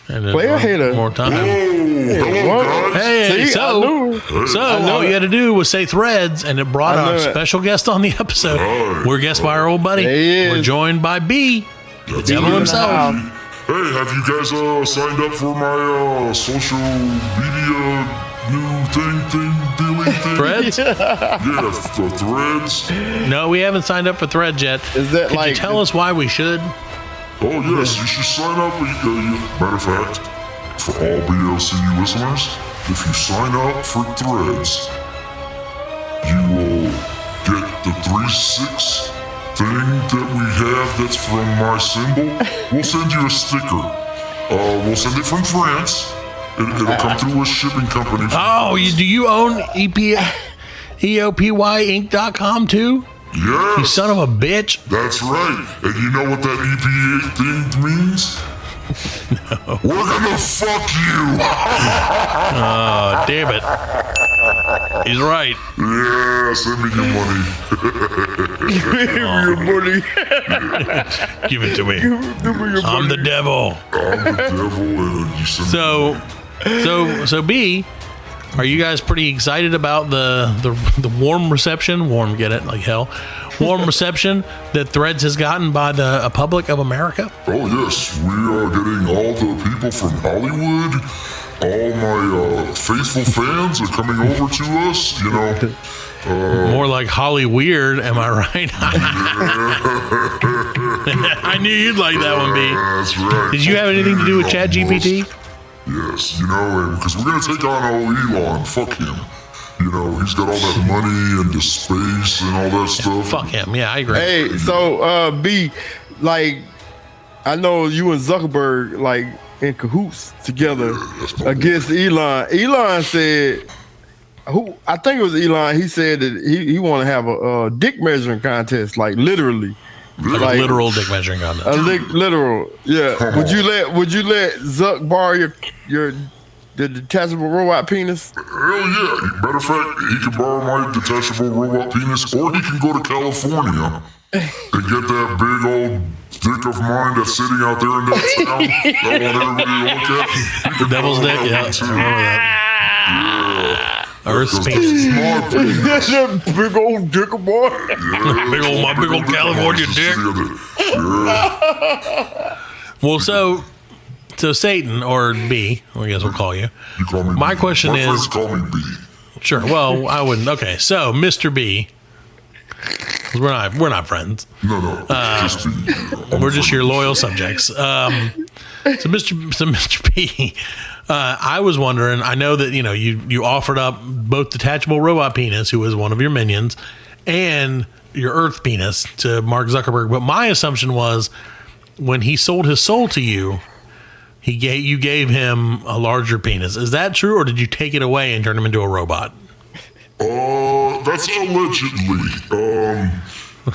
And then Player hater. More time. Hey, so all you had to do was say Threads, and it brought our special guest on the episode. We're guest by our old buddy. We're joined by B, the devil himself. Hey, have you guys signed up for my social media new thing? Threads? Yeah, Threads. No, we haven't signed up for Threads yet. Could you tell us why we should? Oh, yes, you should sign up. Matter of fact, for all BLC listeners, if you sign up for Threads, you will get the 3-6 thing that we have that's from my symbol. We'll send you a sticker. We'll send it from France. It'll come through a shipping company. Oh, do you own EOPYinc.com too? Yes. You son of a bitch. That's right. And you know what that EPA thing means? No. We're gonna fuck you. Oh, damn it. He's right. Yeah, send me your money. Give me your money. Give it to me. I'm the devil. I'm the devil, and you send me So B, are you guys pretty excited about the warm reception? Warm, get it? Like hell. Warm reception that Threads has gotten by the public of America? Oh, yes. We are getting all the people from Hollywood. All my faithful fans are coming over to us, More like Holly Weird, am I right? I knew you'd like that one, B. That's right. Did you have anything to do with ChatGPT? Yes, because we're going to take on old Elon. Fuck him. He's got all that money and the space and all that stuff. Fuck him. Yeah, I agree. Hey, so B, I know you and Zuckerberg in cahoots together against Elon. Elon said, I think it was Elon. He said that he want to have a dick measuring contest, literally. Like a literal dick measuring contest. Literal, yeah. Would you let Zuck borrow the detachable robot penis? Hell yeah. Matter of fact, he can borrow my detachable robot penis, or he can go to California and get that big old dick of mine that's sitting out there in that town that I want everybody to look at. The devil's dick, yeah. I remember that. Yeah. Earth's penis. That's that big old dick of mine. Yeah, my big old California dick. Yeah. Well, so Satan, or B, I guess we'll call you. You call me My B. question My is. friends call me B. Sure. Well, I wouldn't. Okay. So, Mr. B. We're not friends. No. Just B. We're just your loyal subjects. So Mr. B, I was wondering, I know that, you offered up both detachable robot penis, who was one of your minions, and your Earth penis to Mark Zuckerberg. But my assumption was when he sold his soul to you, You gave him a larger penis. Is that true, or did you take it away and turn him into a robot? That's allegedly.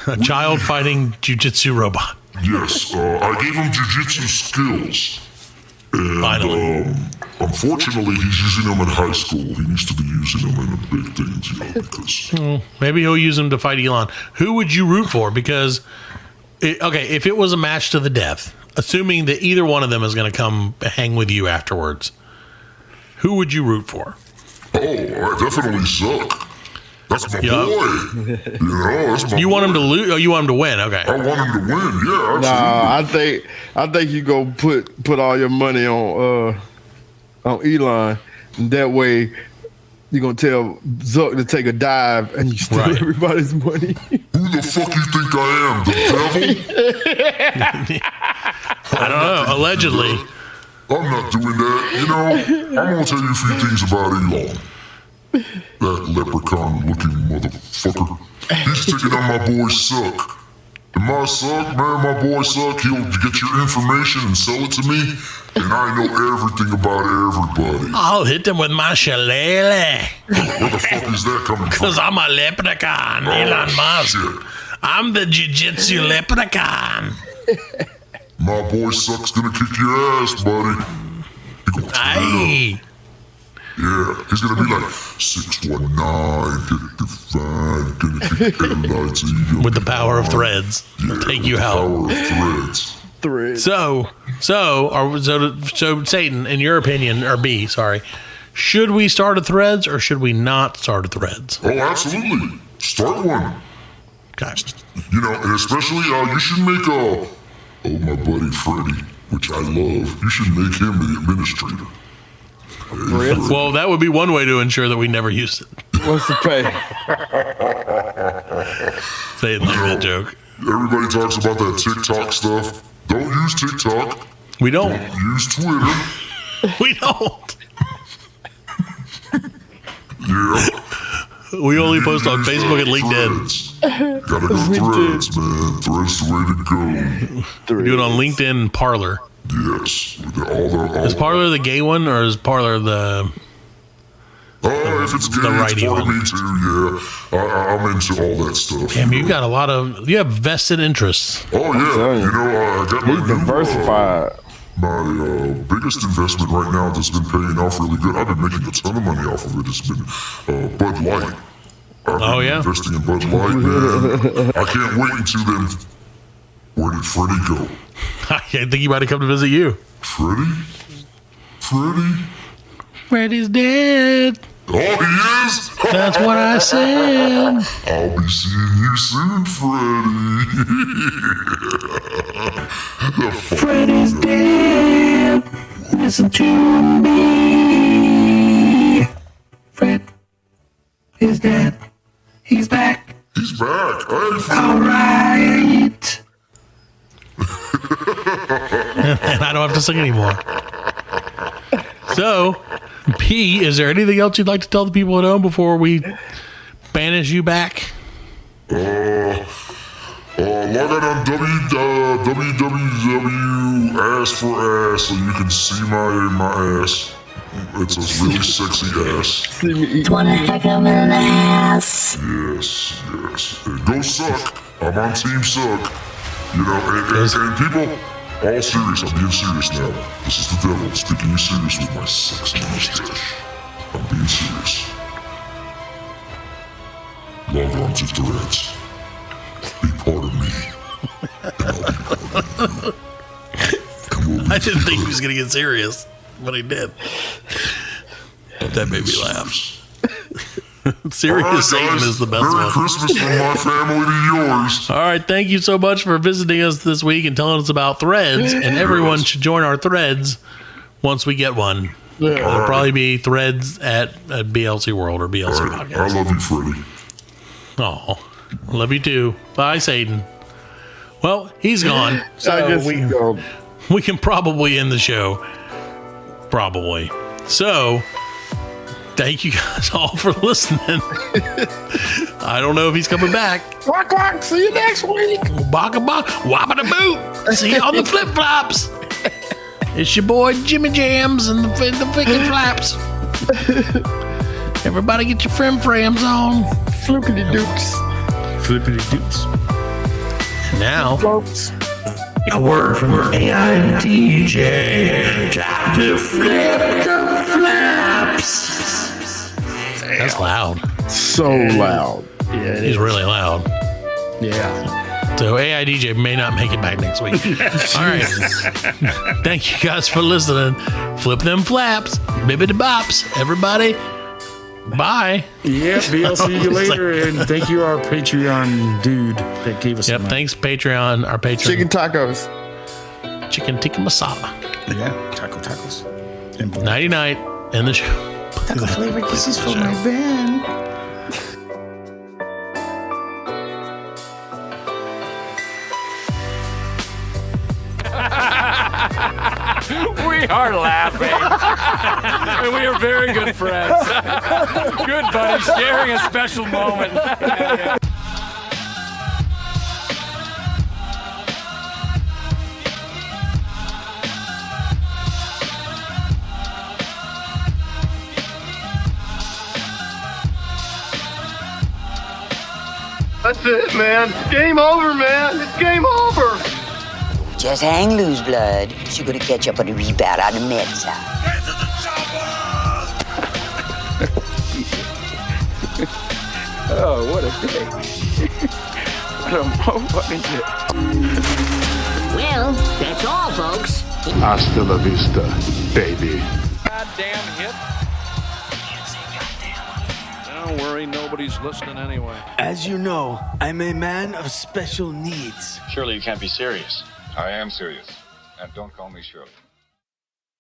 A child fighting jujutsu robot. Yes, I gave him jujutsu skills. And, Finally. Unfortunately, he's using them in high school. He needs to be using them in the big things, because... Maybe he'll use them to fight Elon. Who would you root for? Because, if it was a match to the death, assuming that either one of them is going to come hang with you afterwards, who would you root for? Oh, I definitely suck. That's my boy. That's my You want him to lose? Oh, you want him to win? Okay. I want him to win. Yeah, absolutely. Nah, I think you go put all your money on Elon, and that way you're gonna tell Zuck to take a dive, and you steal everybody's money. Who the fuck you think I am? The devil? I don't know. Allegedly. I'm not doing that. I'm gonna tell you a few things about Elon. That leprechaun-looking motherfucker. He's taking on my boy Suck. And my boy Suck, he'll get your information and sell it to me, and I know everything about everybody. I'll hit them with my shillelagh. Where the fuck is that coming from? Because I'm a leprechaun, Elon Musk. Shit. I'm the jujutsu leprechaun. My boy Suck's gonna kick your ass, buddy. He gonna turn it up. Yeah, he's gonna be like 619, gonna kick headlights with the power of threads. Yeah, take you out. Power of threads. So Satan, in your opinion, or B, sorry, should we start a threads or should we not start a threads? Oh, absolutely. Start one. Okay. And especially you should make my buddy Freddie, which I love. You should make him the administrator. Well, that would be one way to ensure that we never use it. What's the pay? Say it like that joke. Everybody talks about that TikTok stuff. Don't use TikTok. We don't. Use Twitter. We don't. Yeah. We only post on Facebook and LinkedIn. Gotta go threads, man. Threads the way to go. We do it on LinkedIn and Parler. Yes. Is Parler the gay one, or is Parler the... if it's gay, it's part of me too, yeah. I'm into all that stuff. Damn, you got you have vested interests. Oh, yeah. I got my diversified. My biggest investment right now that's been paying off really good. I've been making a ton of money off of it. It's been Bud Light. I've been investing in Bud Light, man. I can't wait until then. Where did Freddie go? I think he might have come to visit you. Freddie? Freddie's dead. Oh, he is? That's what I said. I'll be seeing you soon, Freddie. Freddie's dead. Listen to me. Fred is dead. He's back. He's back. Hey, Fred. All right. And I don't have to sing anymore. So, P, is there anything else you'd like to tell the people at home before we banish you back? Log on www.ass4ass so you can see my ass. It's a really sexy ass. It's one heck of an ass. Yes. And go Suck. I'm on Team Suck. And people, all serious, I'm being serious now. This is the devil speaking you serious with my sexy mustache. I'm being serious. Log on to Threads. Be part of me. And I'll be part of you. I didn't think he was going to get serious, but he did. That made me laugh. Serious Satan is the best Merry one. Christmas from my family to yours. All right, thank you so much for visiting us this week and telling us about Threads. And everyone should join our Threads once we get one. It'll probably be Threads at BLC World or BLC Podcast. I love you, Freddie. Oh, I love you too. Bye, Satan. Well, he's gone. So we can probably end the show. Probably. So, thank you guys all for listening. I don't know if he's coming back. Quack, quack. See you next week. Baka baka. Wabba da boop. See you on the flip flops. It's your boy Jimmy Jams and the freaking flaps. Everybody get your frams on. Flippity dukes. And now, Folks. a word from AI DJ. Time to flip the flaps. That's loud. So loud. Yeah, He's really loud. Yeah. So AI DJ may not make it back next week. All right. Thank you guys for listening. Flip them flaps. Bibbidi bops. Everybody. Bye. Yeah, BLC you later. And thank you, our Patreon dude that gave us Yep. Thanks, Patreon. Our Patreon. Chicken tacos. Chicken tikka masala. Yeah. Tacos. Nighty night. End the show. Taco flavor kisses for my van. We are laughing. And we are very good friends. Good buddies, sharing a special moment. That's it, man. Game over, man. It's game over. Just hang loose, blood. She's gonna catch up on the rebound on the men's side. Oh, what a day. What a motherfucking day. Well, that's all, folks. Hasta la vista, baby. Goddamn hit. Don't worry, nobody's listening anyway. As you know, I'm a man of special needs. Surely you can't be serious. I am serious. And don't call me Shirley.